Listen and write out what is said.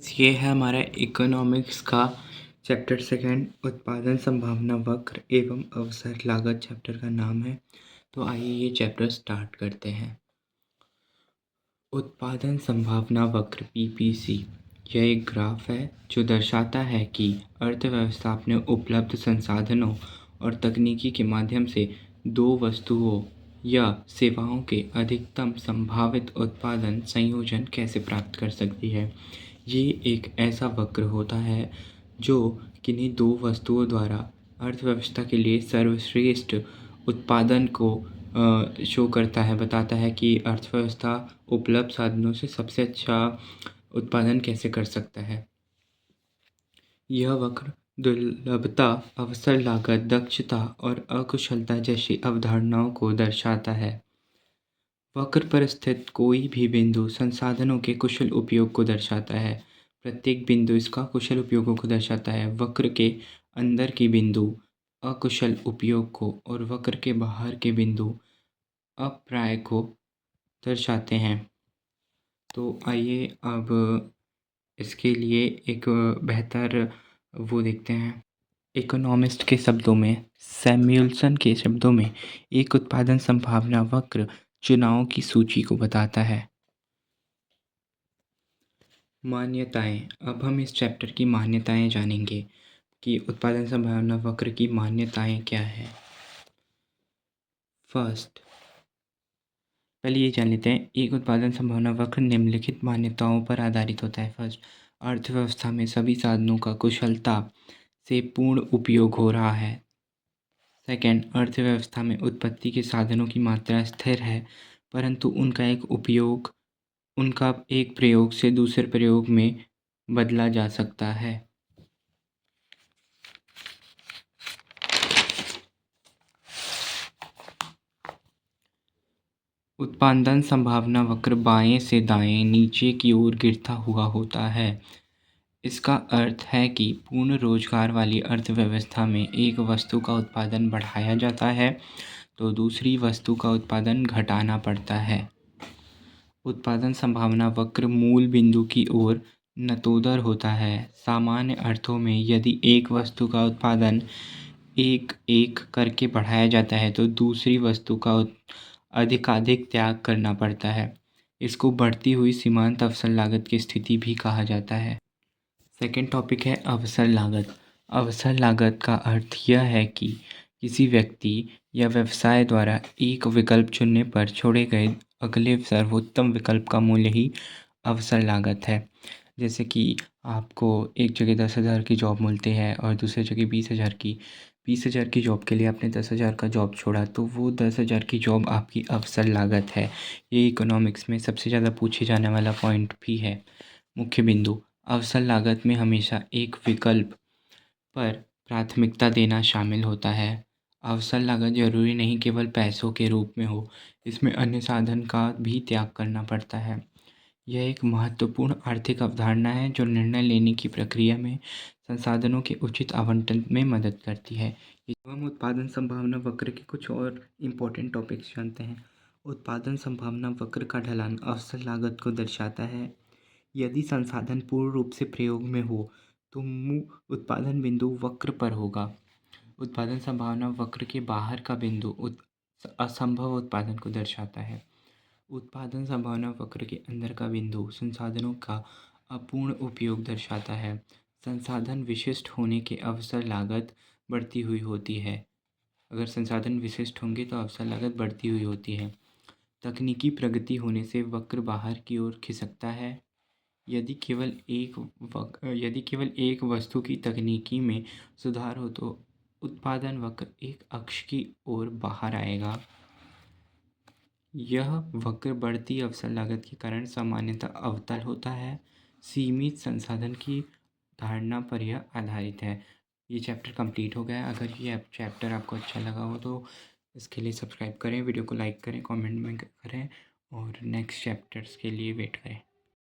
ये है हमारा इकोनॉमिक्स का चैप्टर सेकंड, उत्पादन संभावना वक्र एवं अवसर लागत चैप्टर का नाम है। तो आइए ये चैप्टर स्टार्ट करते हैं। उत्पादन संभावना वक्र पीपीसी यह एक ग्राफ है जो दर्शाता है कि अर्थव्यवस्था अपने उपलब्ध संसाधनों और तकनीकी के माध्यम से दो वस्तुओं या सेवाओं के अधिकतम संभावित उत्पादन संयोजन कैसे प्राप्त कर सकती है। ये एक ऐसा वक्र होता है जो किन्हीं दो वस्तुओं द्वारा अर्थव्यवस्था के लिए सर्वश्रेष्ठ उत्पादन को शो करता है, बताता है कि अर्थव्यवस्था उपलब्ध साधनों से सबसे अच्छा उत्पादन कैसे कर सकता है। यह वक्र दुर्लभता, अवसर लागत, दक्षता और अकुशलता जैसी अवधारणाओं को दर्शाता है। वक्र पर स्थित कोई भी बिंदु संसाधनों के कुशल उपयोग को दर्शाता है। प्रत्येक बिंदु इसका कुशल उपयोगों को दर्शाता है। वक्र के अंदर के बिंदु अकुशल उपयोग को और वक्र के बाहर के बिंदु अप्राप्य को दर्शाते हैं। तो आइए अब इसके लिए एक बेहतर वो देखते हैं। इकोनॉमिस्ट के शब्दों में, सैमुएल्सन के शब्दों में, एक उत्पादन संभावना वक्र चुनावों की सूची को बताता है। मान्यताएं। अब हम इस चैप्टर की मान्यताएं जानेंगे कि उत्पादन संभावना वक्र की मान्यताएं क्या है। फर्स्ट, पहले ये जान लेते हैं, एक उत्पादन संभावना वक्र निम्नलिखित मान्यताओं पर आधारित होता है। फर्स्ट, अर्थव्यवस्था में सभी साधनों का कुशलता से पूर्ण उपयोग हो रहा है। सेकेंड, अर्थव्यवस्था में उत्पत्ति के साधनों की मात्रा स्थिर है, परंतु उनका एक प्रयोग से दूसरे प्रयोग में बदला जा सकता है। उत्पादन संभावना वक्र बाएं से दाएं नीचे की ओर गिरता हुआ होता है। इसका अर्थ है कि पूर्ण रोजगार वाली अर्थव्यवस्था में एक वस्तु का उत्पादन बढ़ाया जाता है तो दूसरी वस्तु का उत्पादन घटाना पड़ता है। उत्पादन संभावना वक्र मूल बिंदु की ओर नतोदर होता है। सामान्य अर्थों में यदि एक वस्तु का उत्पादन एक एक करके बढ़ाया जाता है तो दूसरी वस्तु का अधिकाधिक त्याग करना पड़ता है। इसको बढ़ती हुई सीमांत अवसर लागत की स्थिति भी कहा जाता है। सेकेंड टॉपिक है अवसर लागत। अवसर लागत का अर्थ यह है कि किसी व्यक्ति या व्यवसाय द्वारा एक विकल्प चुनने पर छोड़े गए अगले सर्वोत्तम विकल्प का मूल्य ही अवसर लागत है। जैसे कि आपको एक जगह 10,000 की जॉब मिलती है और दूसरी जगह 20,000 की। 20,000 की जॉब के लिए आपने 10,000 का जॉब छोड़ा तो वो 10,000 की जॉब आपकी अवसर लागत है। ये इकोनॉमिक्स में सबसे ज़्यादा पूछे जाने वाला पॉइंट भी है। मुख्य बिंदु, अवसर लागत में हमेशा एक विकल्प पर प्राथमिकता देना शामिल होता है। अवसर लागत जरूरी नहीं केवल पैसों के रूप में हो, इसमें अन्य साधन का भी त्याग करना पड़ता है। यह एक महत्वपूर्ण आर्थिक अवधारणा है जो निर्णय लेने की प्रक्रिया में संसाधनों के उचित आवंटन में मदद करती है। हम उत्पादन संभावना वक्र के कुछ और इम्पोर्टेंट टॉपिक्स जानते हैं। उत्पादन संभावना वक्र का ढलान अवसर लागत को दर्शाता है। यदि संसाधन पूर्ण रूप से प्रयोग में हो तो उत्पादन बिंदु वक्र पर होगा। उत्पादन संभावना वक्र के बाहर का बिंदु असंभव उत्पादन को दर्शाता है। उत्पादन संभावना वक्र के अंदर का बिंदु संसाधनों का अपूर्ण उपयोग दर्शाता है। संसाधन विशिष्ट होने के अवसर लागत बढ़ती हुई होती है। अगर संसाधन विशिष्ट होंगे तो अवसर लागत बढ़ती हुई होती है। तकनीकी प्रगति होने से वक्र बाहर की ओर खिसकता है। यदि केवल एक वस्तु की तकनीकी में सुधार हो तो उत्पादन वक्र एक अक्ष की ओर बाहर आएगा। यह वक्र बढ़ती अवसर लागत के कारण सामान्यतः अवतल होता है। सीमित संसाधन की धारणा पर यह आधारित है। ये चैप्टर कंप्लीट हो गया। अगर ये चैप्टर आपको अच्छा लगा हो तो इसके लिए सब्सक्राइब करें, वीडियो को लाइक करें, कमेंट में करें और नेक्स्ट चैप्टर्स के लिए वेट करें।